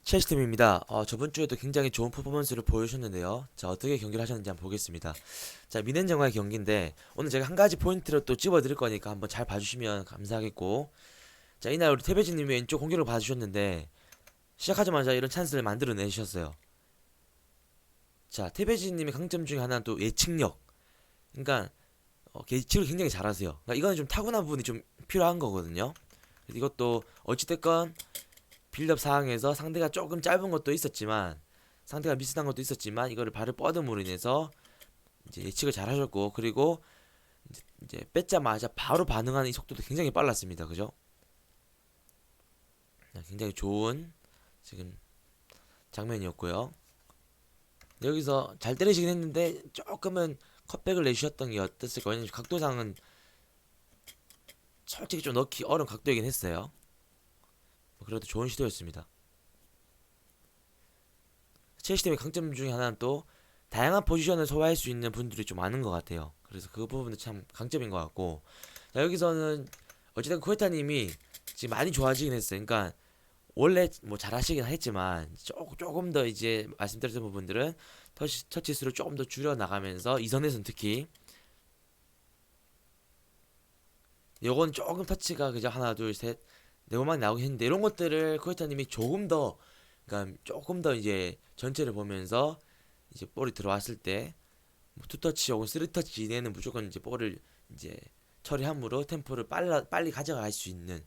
첼시팀입니다. 저번 주에도 굉장히 좋은 퍼포먼스를 보여주셨는데요. 자, 어떻게 경기를 하셨는지 한번 보겠습니다. 자, 미넨전과의 경기인데 오늘 제가 한 가지 포인트를 또 집어드릴 거니까 한번 잘 봐주시면 감사하겠고, 자, 이날 우리 태배진님이 왼쪽 공격을 봐주셨는데 시작하자마자 이런 찬스를 만들어내셨어요. 자, 태배진님의 강점 중에 하나는 또 예측력. 그러니까 예측을 굉장히 잘하세요. 그러니까 이거는 좀 타고난 부분이 좀 필요한 거거든요. 그래서 이것도 어찌됐건 빌드업 상황에서 상대가 조금 짧은 것도 있었지만, 상대가 미스한 것도 있었지만 이거를 발을 뻗음으로 인해서 이제 예측을 잘 하셨고, 그리고 이제 뺏자마자 바로 반응하는 이 속도도 굉장히 빨랐습니다. 그죠? 굉장히 좋은 지금 장면이었고요. 여기서 잘 때리시긴 했는데 조금은 컷백을 내주셨던 게 어땠을까? 왜냐면 각도상은 솔직히 좀 넣기 어려운 각도이긴 했어요. 그래도 좋은 시도였습니다. 첼시팀의 강점 중에 하나는 또 다양한 포지션을 소화할 수 있는 분들이 좀 많은 것 같아요. 그래서 그 부분도 참 강점인 것 같고, 자, 여기서는 어쨌든 코에타님이 지금 많이 좋아지긴 했어요. 그러니까 원래 뭐 잘하시긴 했지만 조금 더 이제 말씀드렸던 부분들은 터치 수를 조금 더 줄여 나가면서 이선에서는 특히 요건 조금 터치가 그저 하나 둘 셋 네 번만 나오긴 했는데, 이런 것들을 코에타님이 조금 더, 그러니까 조금 더 이제 전체를 보면서 이제 볼이 들어왔을 때 뭐 투터치 혹은 쓰리터치 이내는 무조건 이제 볼을 이제 처리함으로 템포를 빨리 가져갈 수 있는,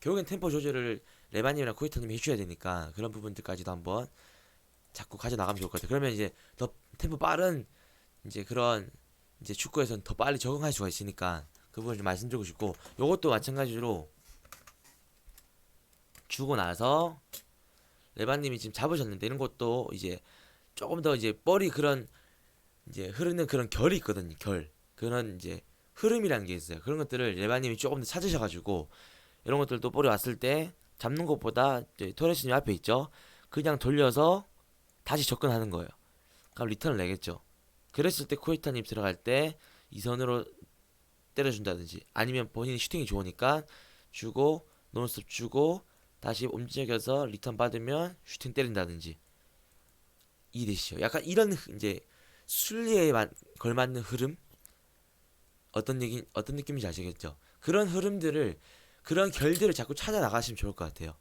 결국엔 템포 조절을 레바님이랑 코이터님이 해줘야 되니까 그런 부분들까지도 한번 자꾸 가져나가면 좋을 것 같아요. 그러면 이제 더 템포 빠른 이제 그런 이제 축구에서는 더 빨리 적응할 수가 있으니까 그 부분 좀 말씀드리고 싶고, 요것도 마찬가지로 주고 나서 레바님이 지금 잡으셨는데 이런 것도 이제 조금 더 이제 볼이 그런 이제 흐르는 그런 결이 있거든요. 그런 이제 흐름이라는 게 있어요. 그런 것들을 레바님이 조금 더 찾으셔가지고 이런 것들도 볼이 왔을 때 잡는 것보다 토레스님 앞에 있죠. 그냥 돌려서 다시 접근하는 거예요. 그럼 리턴을 내겠죠. 그랬을 때 코이타님 들어갈 때 이선으로 때려준다든지, 아니면 본인이 슈팅이 좋으니까 주고 논스톱 주고 다시 움직여서 리턴 받으면 슈팅 때린다든지, 이해되시죠? 약간 이런 이제 순리에 걸맞는 흐름, 어떤 느낌인지 아시겠죠? 그런 흐름들을, 그런 결들을 자꾸 찾아 나가시면 좋을 것 같아요.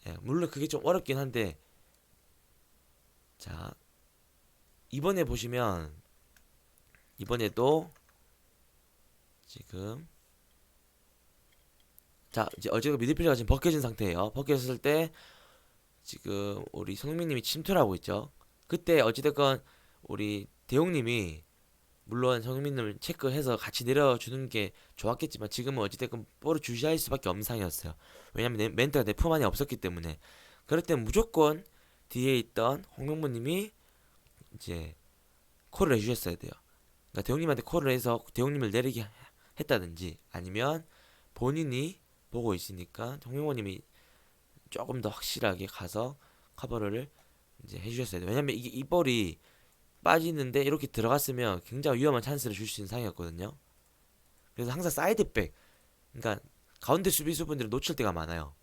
예, 물론 그게 좀 어렵긴 한데, 자, 이번에 보시면 이번에도 지금, 자, 이제 어제가 미드필더가 지금 벗겨진 상태예요. 벗겨졌을 때 지금 우리 손흥민님이 침투를 하고 있죠. 그때 어찌됐건 우리 대용님이 물론 손흥민을 체크해서 같이 내려주는 게 좋았겠지만, 지금은 어찌됐건 볼을 주시할 수밖에 없는 상황이었어요. 왜냐면 멘트가 내 품 안에 없었기 때문에. 그럴 땐 무조건 뒤에 있던 홍명보님이 이제 콜을 해주셨어야 돼요. 그러니까 대용님한테 콜을 해서 대용님을 내리게 했다든지, 아니면 본인이 보고 있으니까 홍명보님이 조금 더 확실하게 가서 커버를 이제 해주셨어야 돼요. 왜냐면 이게 이 볼이 빠지는데 이렇게 들어갔으면 굉장히 위험한 찬스를 줄 수 있는 상황이었거든요. 그래서 항상 사이드백, 그러니까 가운데 수비수분들을 놓칠 때가 많아요.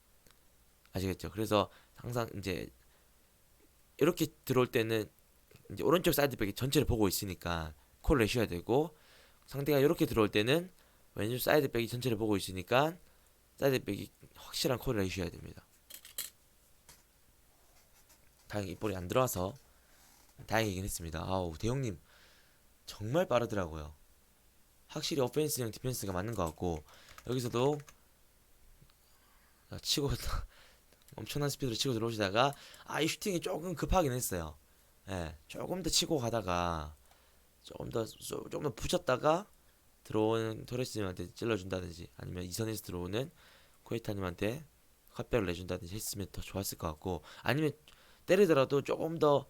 아시겠죠? 그래서 항상 이제 이렇게 들어올 때는 이제 오른쪽 사이드백이 전체를 보고 있으니까 콜을 내셔야 되고, 상대가 이렇게 들어올 때는 왼쪽 사이드백이 전체를 보고 있으니까 사이드백이 확실한 콜을 내셔야 됩니다. 다행히 이 볼이 안 들어와서 다행이긴 했습니다. 아우, 대형님 정말 빠르더라고요. 확실히 오펜스랑 디펜스가 맞는 것 같고, 여기서도 치고 엄청난 스피드로 치고 들어오시다가, 이 슈팅이 조금 급하긴 했어요. 예, 조금 더 치고 가다가 조금 더 붙였다가 들어오는 토레스님한테 찔러준다든지, 아니면 이선에서 들어오는 코에타님한테 컷백을 내준다든지 했으면 더 좋았을 것 같고, 아니면 때리더라도 조금 더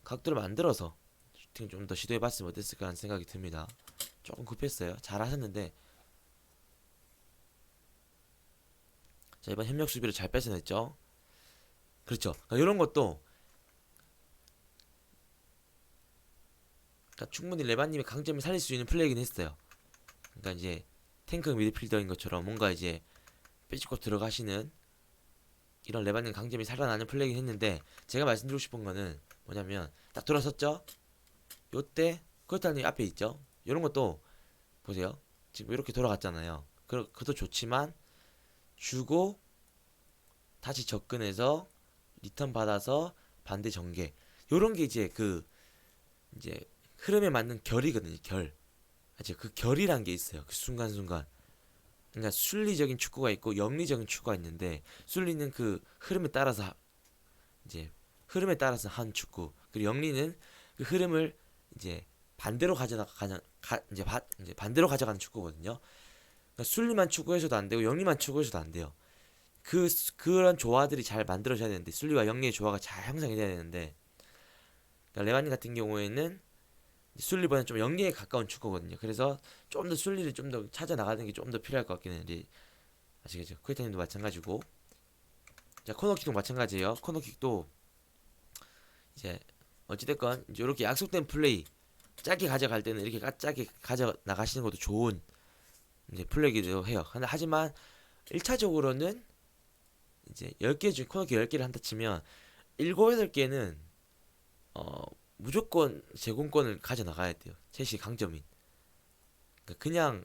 각도를 만들어서 슈팅 좀 더 시도해봤으면 어땠을까 하는 생각이 듭니다. 조금 급했어요. 잘하셨는데. 자, 이번 협력 수비를 잘 뺏어냈죠. 그렇죠. 그러니까 이런 것도, 그러니까 충분히 레반님의 강점을 살릴 수 있는 플레이긴 했어요. 그러니까 이제 탱크 미드필더인 것처럼 뭔가 이제 빼짚고 들어가시는 이런 레바님 강점이 살아나는 플레이긴 했는데 제가 말씀드리고 싶은 거는 뭐냐면 딱 돌아섰죠. 요때 코에타님 앞에 있죠. 이런 것도 보세요. 지금 이렇게 돌아갔잖아요. 그것도 좋지만 주고 다시 접근해서 리턴 받아서 반대 전개. 요런 게 이제 이제 흐름에 맞는 결이거든요. 결. 아직 그 결이란 게 있어요. 그 순간순간. 그러니까 순리적인 축구가 있고 영리적인 축구가 있는데 순리는 그 흐름에 따라서 이제 흐름에 따라서 한 축구. 그리고 영리는 그 흐름을 이제 반대로 이제 반대로 가져가는 축구거든요. 그러니까 순리만 추구해서도 안 되고 영리만 추구해서도 안 돼요. 그런 조화들이 잘 만들어져야 되는데 순리와 영리의 조화가 잘 형성이 돼야 되는데 그러니까 레바니 같은 경우에는 순리보다는 좀 영리에 가까운 축구거든요. 그래서 좀 더 순리를 좀 더 찾아 나가는 게 좀 더 필요할 것 같긴 해요. 아시겠죠? 쿠에타님도 마찬가지고 자 코너킥도 마찬가지예요. 코너킥도 이제 어찌됐건 이제 이렇게 약속된 플레이 짧게 가져갈 때는 이렇게 짧게 가져 나가시는 것도 좋은 이제 플레이기도 해요. 하지만 1차적으로는 이제 10개 중 코너킥 10개를 한다 치면 7, 8개는 무조건 제공권을 가져 나가야 돼요. 첼시 강점인. 그러니까 그냥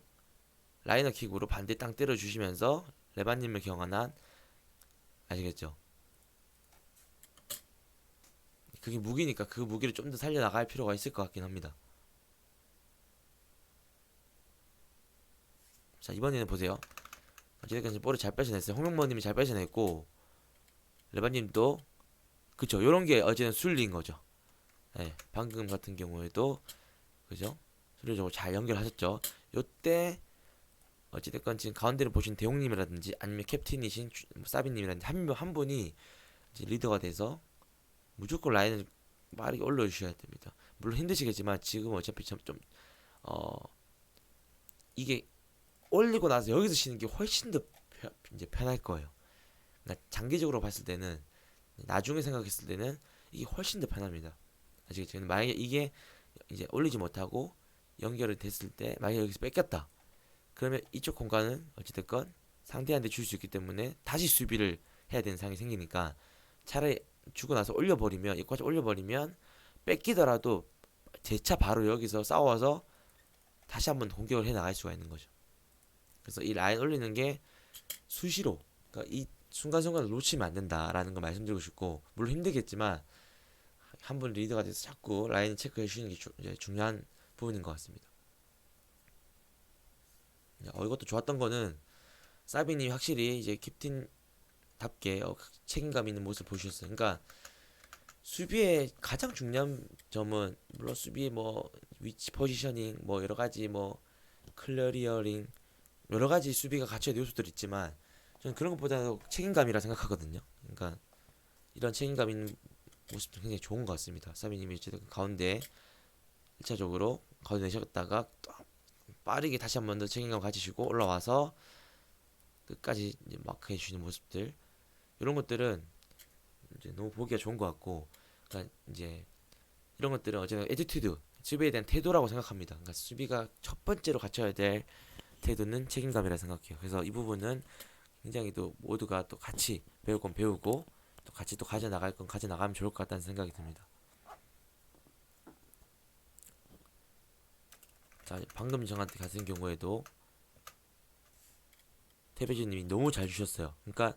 라이너킥으로 반대 땅 때려 주시면서 레바님을 경험한 아시겠죠? 그게 무기니까 그 무기를 좀 더 살려 나갈 필요가 있을 것 같긴 합니다. 자 이번에는 보세요. 어찌됐건 볼을 잘 뺏어냈어요. 홍명모님이 잘 뺏어냈고 레바님도 그쵸. 요런 게 어제는 순리인 거죠. 네, 방금 같은 경우에도 그죠? 순리적으로 잘 연결하셨죠. 요때 어찌됐건 지금 가운데를 보신 대용님이라든지 아니면 캡틴이신 사비님이라든지 한 분이 이제 리더가 돼서 무조건 라인을 빠르게 올려주셔야 됩니다. 물론 힘드시겠지만 지금 어차피 어, 이게 올리고 나서 여기서 쉬는 게 훨씬 더 이제 편할 거예요. 그러니까 장기적으로 봤을 때는 나중에 생각했을 때는 이게 훨씬 더 편합니다. 아시겠죠? 만약에 이게 이제 올리지 못하고 연결이 됐을 때 만약에 여기서 뺏겼다. 그러면 이쪽 공간은 어찌됐건 상대한테 줄 수 있기 때문에 다시 수비를 해야 되는 상황이 생기니까 차라리 주고 나서 올려버리면 여기까지 올려버리면 뺏기더라도 재차 바로 여기서 싸워서 다시 한번 공격을 해 나갈 수가 있는 거죠. 그래서 이 라인 올리는 게 수시로 그러니까 이 순간순간을 놓치면 안 된다라는 걸 말씀드리고 싶고 물론 힘들겠지만 한 분 리더가 돼서 자꾸 라인 체크해 주시는 게 이제 중요한 부분인 것 같습니다. 이것도 좋았던 거는 사비님이 확실히 이제 캡틴답게 책임감 있는 모습을 보여주셨어요. 그러니까 수비의 가장 중요한 점은 물론 수비의 뭐 위치 포지셔닝 뭐 여러 가지 뭐 클리어링 여러 가지 수비가 갖춰야 될 요소들이 있지만 저는 그런 것보다도 책임감이라 생각하거든요. 그러니까 이런 책임감 있는 모습도 굉장히 좋은 것 같습니다. 사비님이 어쨌든 가운데 1차적으로 가운데 내셨다가 빠르게 다시 한 번 더 책임감 가지시고 올라와서 끝까지 이제 마크해 주시는 모습들 이런 것들은 이제 너무 보기가 좋은 것 같고 그러니까 이제 이런 것들은 어제는 에티튜드 수비에 대한 태도라고 생각합니다. 그러니까 수비가 첫 번째로 갖춰야 될 태도는 책임감이라 생각해요. 그래서 이 부분은 굉장히 또 모두가 또 같이 배울 건 배우고 또 같이 또 가져 나갈 건 가져 나가면 좋을 것 같다는 생각이 듭니다. 자 방금 전한테 같은 경우에도 태배주님이 너무 잘 주셨어요. 그러니까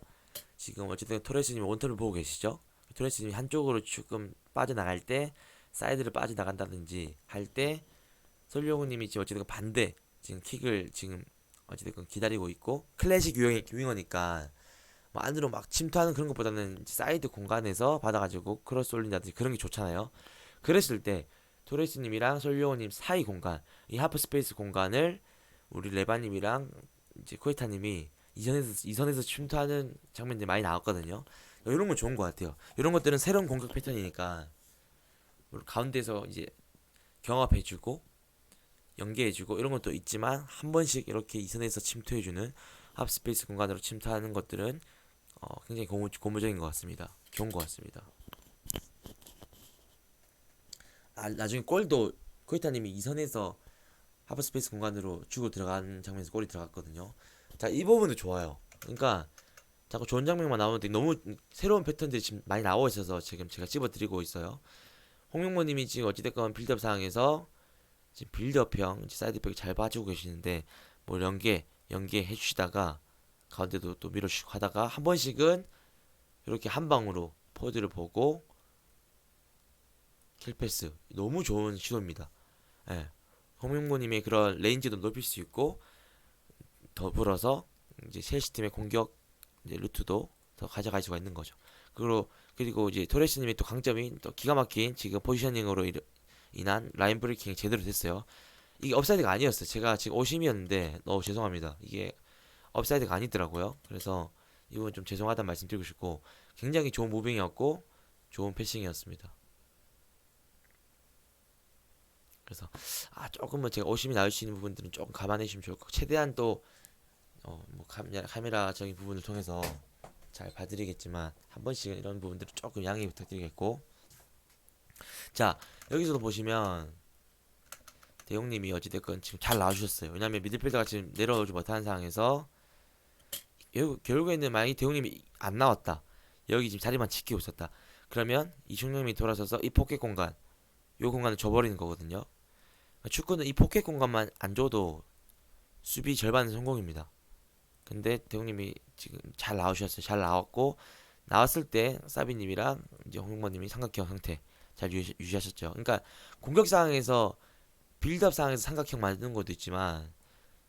지금 어쨌든 토레스님이 원터를 보고 계시죠? 토레스님이 한쪽으로 조금 빠져나갈 때 사이드를 빠져나간다든지 할 때 설용우님이 지금 어쨌든 반대 지금 킥을 지금 어쨌든 기다리고 있고 클래식 유행어니까 뭐 안으로 막 침투하는 그런 것보다는 사이드 공간에서 받아가지고 크로스 올린다든지 그런 게 좋잖아요. 그랬을 때 토레스님이랑 설용우님 사이 공간 이 하프 스페이스 공간을 우리 레바님이랑 이제 코이타님이 이선에서 침투하는 장면들이 많이 나왔거든요. 이런 건 좋은 것 같아요. 이런 것들은 새로운 공격 패턴이니까 가운데서 이제 경합해주고 연계해주고 이런 것도 있지만 한 번씩 이렇게 이선에서 침투해주는 합스페이스 공간으로 침투하는 것들은 굉장히 고무적인 것 같습니다. 좋은 것 같습니다. 나중에 골도 코이타님이 이선에서 하프스페이스 공간으로 주고 들어가는 장면에서 골이 들어갔거든요. 자, 이 부분도 좋아요. 그러니까 자꾸 좋은 장면만 나오는데 너무 새로운 패턴들이 지금 많이 나오고 있어서 지금 제가 찝어드리고 있어요. 홍명모님이 지금 어찌됐건 빌드업 상황에서 지금 빌드업형 사이드백 잘 봐주고 계시는데 뭐 연계 해주시다가 가운데도 또 밀어주시고 하다가 한 번씩은 이렇게 한 방으로 포드를 보고 킬패스 너무 좋은 시도입니다. 예. 홍명모님의 그런 레인지도 높일 수 있고 더불어서 이제 첼시 팀의 공격 이제 루트도 더 가져갈 수가 있는 거죠. 그리고 이제 토레스님의 또 강점이 또 기가 막힌 지금 포지셔닝으로 인한 라인 브레이킹이 제대로 됐어요. 이게 업사이드가 아니었어요. 제가 지금 오심이었는데 죄송합니다. 이게 업사이드가 아니더라고요. 그래서 이건 좀 죄송하다는 말씀 드리고 싶고 굉장히 좋은 무빙이었고 좋은 패싱이었습니다. 그래서 조금은 제가 오심이 나올 수 있는 부분들은 조금 감안해 주시면 좋을 것 같고 최대한 또 뭐 카메라적인 부분을 통해서 잘 봐드리겠지만 한 번씩은 이런 부분들을 조금 양해 부탁드리겠고 자 여기서도 보시면 대용님이 어찌됐건 지금 잘 나와주셨어요. 왜냐면 미드필더가 지금 내려오지 못하는 상황에서 결국에는 만약에 대용님이 안 나왔다 여기 지금 자리만 지키고 있었다 그러면 이중용이 돌아서서 이 포켓 공간 요 공간을 줘버리는 거거든요. 축구는 이 포켓 공간만 안 줘도 수비 절반은 성공입니다. 근데 대웅님이 지금 잘 나오셨어요. 잘 나왔고 나왔을 때 사비님이랑 이제 홍명보님이 삼각형 형태 잘 유지하셨죠. 그러니까 공격 상황에서 빌드업 상황에서 삼각형 만드는 것도 있지만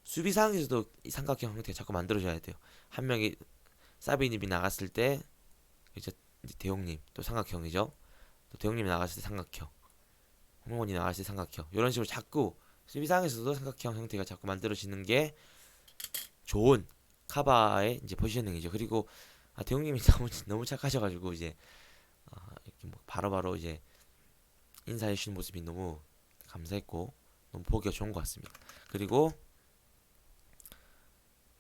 수비 상황에서도 이 삼각형 형태 자꾸 만들어줘야 돼요. 한 명이 사비님이 나갔을 때 이제 대웅님 또 삼각형이죠. 또 대웅님이 나갔을 때 삼각형, 홍명보님 나갔을 때 삼각형 이런 식으로 자꾸 수비 상황에서도 삼각형 형태가 자꾸 만들어지는 게 좋은 카바의 이제 포지셔닝이죠. 그리고 대웅님이 너무 착하셔가지고 이제 이렇게 뭐 바로바로 이제 인사해 주시는 모습이 너무 감사했고 너무 보기가 좋은 것 같습니다. 그리고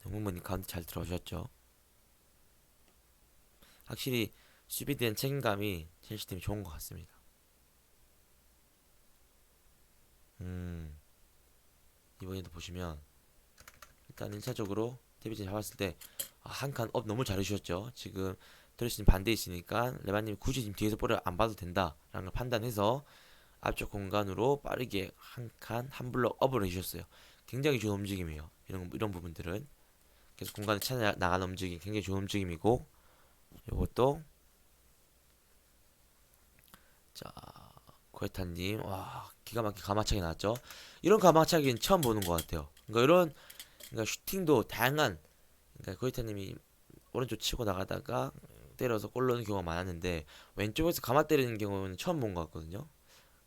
영문모님 가운데 잘 들어오셨죠. 확실히 수비에 대한 책임감이 첼시 팀이 좋은 것 같습니다. 이번에도 보시면 일단 1차적으로 데뷔진 잡았을 때 한 칸 업 너무 잘해주셨죠. 지금 드레스님 반대 있으니까 레바님이 굳이 지금 뒤에서 볼을 안 봐도 된다라는 걸 판단해서 앞쪽 공간으로 빠르게 한 칸 한 블럭 업을 해주셨어요. 굉장히 좋은 움직임이에요. 이런 부분들은 계속 공간을 찾아 나가는 움직임 굉장히 좋은 움직임이고 요것도 자 고에타님 와 기가 막히게 가마차기 나왔죠. 이런 가마차기는 처음 보는 것 같아요. 그러니까 슈팅도 다양한 그러니까 고이타님이 오른쪽 치고 나가다가 때려서 골 넣는 경우가 많았는데 왼쪽에서 가마 때리는 경우는 처음 본 것 같거든요.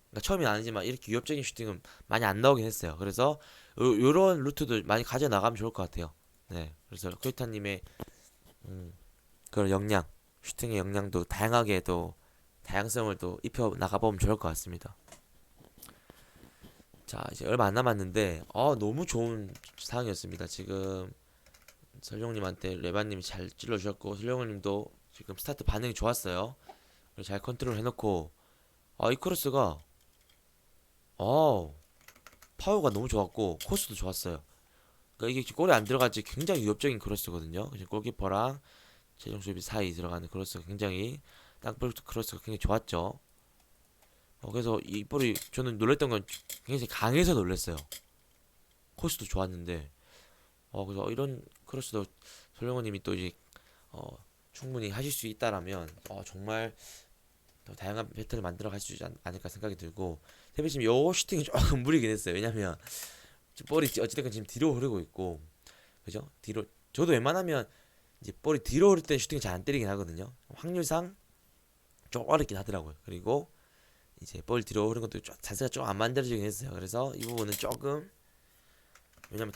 그러니까 처음이 아니지만 이렇게 위협적인 슈팅은 많이 안 나오긴 했어요. 그래서 요런 루트도 많이 가져 나가면 좋을 것 같아요. 네, 그래서 고이타님의 그런 역량, 슈팅의 역량도 다양하게 또 다양성을 또 입혀 나가보면 좋을 것 같습니다. 자, 이제 얼마 안 남았는데 너무 좋은 상황이었습니다. 지금 설룡님한테 레바님이 잘 찔러주셨고 설룡님도 지금 스타트 반응이 좋았어요. 잘 컨트롤 해놓고 이 크로스가 파워가 너무 좋았고 코스도 좋았어요. 그러니까 이게 골이 안 들어갈지 굉장히 위협적인 크로스거든요. 골키퍼랑 최종 수비 사이 들어가는 크로스가 굉장히 땅볼 크로스가 굉장히 좋았죠. 그래서 이 볼이 저는 놀랬던 건 굉장히 강해서 놀랬어요. 코스도 좋았는데 그래서 이런 크로스도 설령호님이 또 이제 충분히 하실 수 있다라면 정말 더 다양한 패턴을 만들어 갈 수 있지 않을까 생각이 들고 태비님 요 슈팅이 조금 무리긴 했어요. 왜냐면 볼이 어찌됐건 지금 뒤로 흐르고 있고 그죠? 뒤로 저도 웬만하면 이제 볼이 뒤로 흐를 때 슈팅을 잘 안 때리긴 하거든요. 확률상 좀 어렵긴 하더라고요. 그리고 이제 볼 뒤로 흐르는 것도 자세가 좀 안 만들어지긴 했어요. 그래서 이 부분은 조금 왜냐면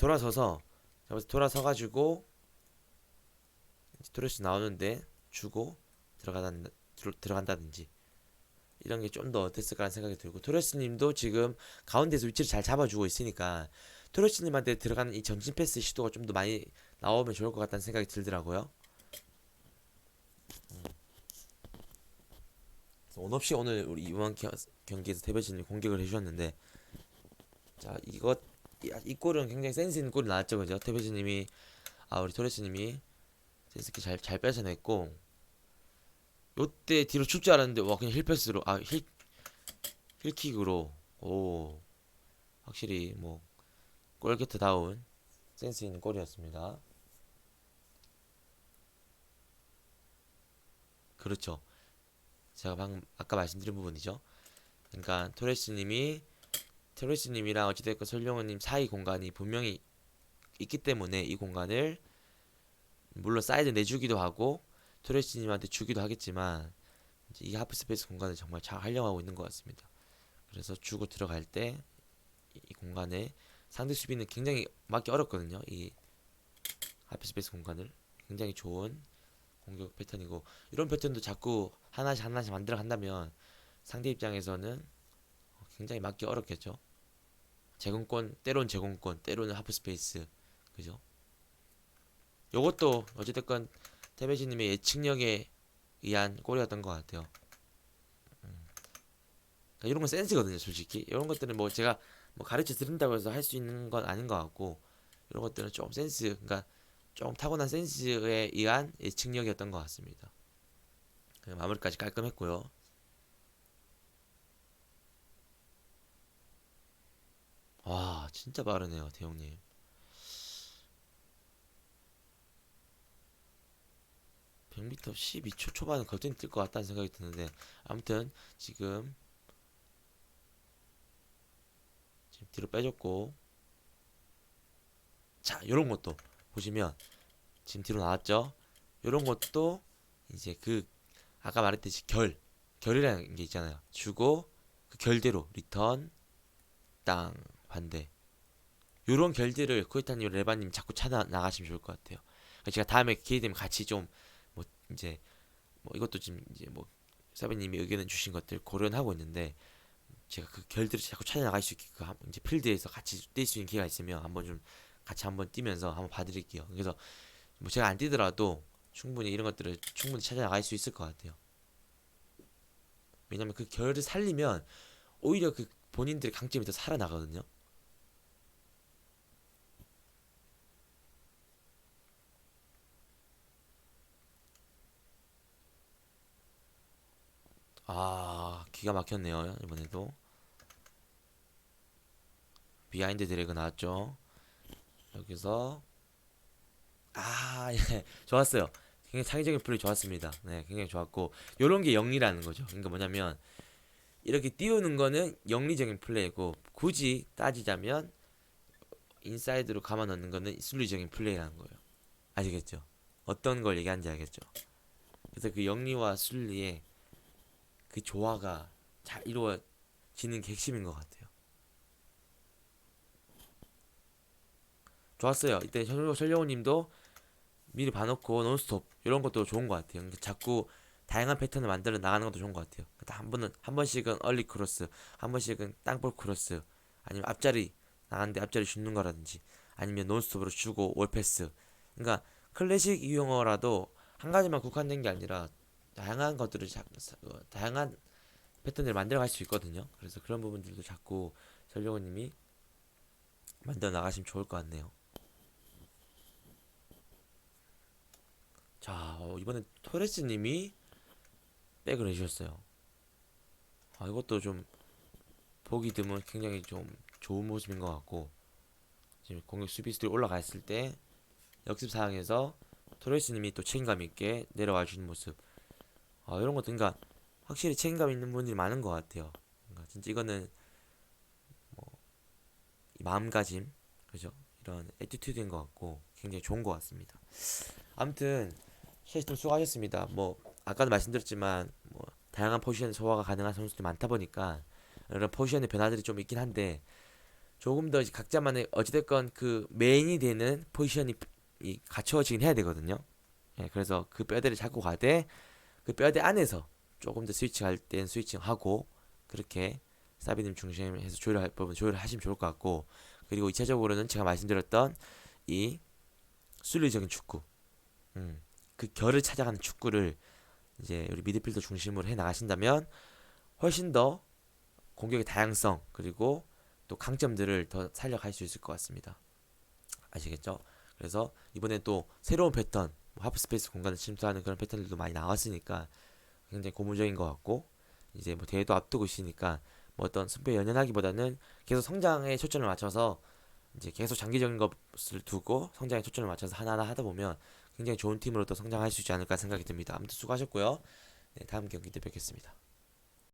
돌아서가지고 토레스 나오는데 주고 들어간다든지 이런 게 좀 더 어땠을까라는 생각이 들고 토레스님도 지금 가운데서 위치를 잘 잡아주고 있으니까 토레스님한테 들어가는 이 전진 패스 시도가 좀 더 많이 나오면 좋을 것 같다는 생각이 들더라고요. 온 없이 오늘 우리 이번 경기에서 태베진이 공격을 해주셨는데 이 골은 굉장히 센스 있는 골이 나왔죠, 그죠? 태베진님이 우리 토레스님이 센스 있게 잘 뺏어냈고, 요때 뒤로 줄 줄 알았는데 와 그냥 힐패스로 힐킥으로 오 확실히 뭐 골게트다운 센스 있는 골이었습니다. 그렇죠. 제가 방금 아까 말씀드린 부분이죠. 그러니까 토레스님이랑 어찌됐건 설령우님 사이 공간이 분명히 있기 때문에 이 공간을 물론 사이드 내주기도 하고 토레스님한테 주기도 하겠지만 이제 이 하프 스페이스 공간을 정말 잘 활용하고 있는 것 같습니다. 그래서 주고 들어갈 때 이 공간에 상대 수비는 굉장히 막기 어렵거든요. 이 하프 스페이스 공간을 굉장히 좋은 공격 패턴이고 이런 패턴도 자꾸 하나씩 만들어 간다면 상대 입장에서는 굉장히 막기 어렵겠죠. 제공권, 때로는 하프 스페이스, 그죠? 요것도 어찌됐건 테베지님의 예측력에 의한 골이었던 것 같아요. 그러니까 이런 건 센스거든요, 솔직히. 이런 것들은 뭐 제가 뭐 가르쳐 드린다고 해서 할 수 있는 건 아닌 것 같고, 이런 것들은 좀 센스, 그러니까 좀 타고난 센스에 의한 예측력이었던 것 같습니다. 마무리까지 깔끔했고요. 와, 진짜 빠르네요, 대형님. 100m 12초 초반은 거뜬히 뛸 것 같다는 생각이 드는데, 아무튼 지금 뒤로 빼줬고, 자, 요런 것도 보시면 지금 뒤로 나왔죠? 요런 것도 이제 아까 말했듯이 결이라는 게 있잖아요. 주고 그 결대로 리턴 땅 반대. 요런 결들을 코이타님, 레바님 자꾸 찾아 나가시면 좋을 것 같아요. 그러니까 제가 다음에 기회 되면 같이 좀 뭐 이제 뭐 이것도 지금 이제 뭐 사비님이 의견을 주신 것들 고려하고 있는데 제가 그 결들을 자꾸 찾아 나갈 수 있게 이제 필드에서 같이 뛸 수 있는 기회가 있으면 한번 좀 같이 한번 뛰면서 한번 봐드릴게요. 그래서 뭐 제가 안 뛰더라도 충분히 이런 것들을 충분히 찾아 나갈 수 있을 것 같아요. 왜냐면 그 결을 살리면 오히려 그 본인들의 강점이 더 살아나거든요. 아, 기가 막혔네요. 이번에도 비하인드 드래그 나왔죠. 여기서 예, 좋았어요. 굉장히 창의적인 플레이 좋았습니다. 네, 굉장히 좋았고 요런 게 영리라는 거죠. 그러니까 뭐냐면 이렇게 띄우는 거는 영리적인 플레이고 굳이 따지자면 인사이드로 감아 넣는 거는 순리적인 플레이라는 거예요. 아시겠죠? 어떤 걸 얘기하는지 알겠죠? 그래서 그 영리와 순리의 그 조화가 잘 이루어지는 게 핵심인 것 같아요. 좋았어요. 이때 설령우님도 미리 봐놓고 논스톱 이런 것도 좋은 것 같아요. 그러니까 자꾸 다양한 패턴을 만들어 나가는 것도 좋은 것 같아요. 그러니까 한 번씩은 얼리 크로스, 한 번씩은 땅볼 크로스, 아니면 앞자리 나가는데 앞자리 줍는 거라든지, 아니면 논스톱으로 주고 월패스. 그러니까 클래식 유용어라도 한 가지만 국한된 게 아니라 다양한 패턴을 만들어 갈 수 있거든요. 그래서 그런 부분들도 자꾸 설령우님이 만들어 나가시면 좋을 것 같네요. 자, 이번엔 토레스님이 백을 해주셨어요. 이것도 좀 보기 드문 굉장히 좀 좋은 모습인 것 같고 지금 공격 수비수들이 올라갔을 때 역습 상황에서 토레스님이 또 책임감 있게 내려와 주는 모습. 이런 것도 그러니까 확실히 책임감 있는 분들이 많은 것 같아요. 그러니까 진짜 이거는 마음가짐, 그죠? 이런 애티튜드인 것 같고 굉장히 좋은 것 같습니다. 아무튼 시스템 수고하셨습니다. 뭐 아까도 말씀드렸지만 뭐 다양한 포지션 소화가 가능한 선수들이 많다 보니까 이런 포지션의 변화들이 좀 있긴 한데 조금 더 각자만의 어찌됐건 그 메인이 되는 포지션이 갖춰지긴 해야 되거든요. 예, 그래서 그 뼈대를 잡고 가되 그 뼈대 안에서 조금 더 스위칭할 땐 스위칭하고 그렇게 사비님 중심에서 조율할 부분 조율을 하시면 좋을 것 같고 그리고 2차적으로는 제가 말씀드렸던 이 순리적인 축구 그 결을 찾아가는 축구를 이제 우리 미드필더 중심으로 해 나가신다면 훨씬 더 공격의 다양성 그리고 또 강점들을 더 살려갈 수 있을 것 같습니다. 아시겠죠? 그래서 이번엔 또 새로운 패턴 뭐 하프스페이스 공간을 침투하는 그런 패턴들도 많이 나왔으니까 굉장히 고무적인 것 같고, 이제 뭐 대회도 앞두고 있으니까 뭐 어떤 승부에 연연하기보다는 계속 성장에 초점을 맞춰서 이제 계속 장기적인 것을 두고 성장에 초점을 맞춰서 하나하나 하다 보면 굉장히 좋은 팀으로 또 성장할 수 있지 않을까 생각이 듭니다. 아무튼 수고하셨고요. 네, 다음 경기 때 뵙겠습니다.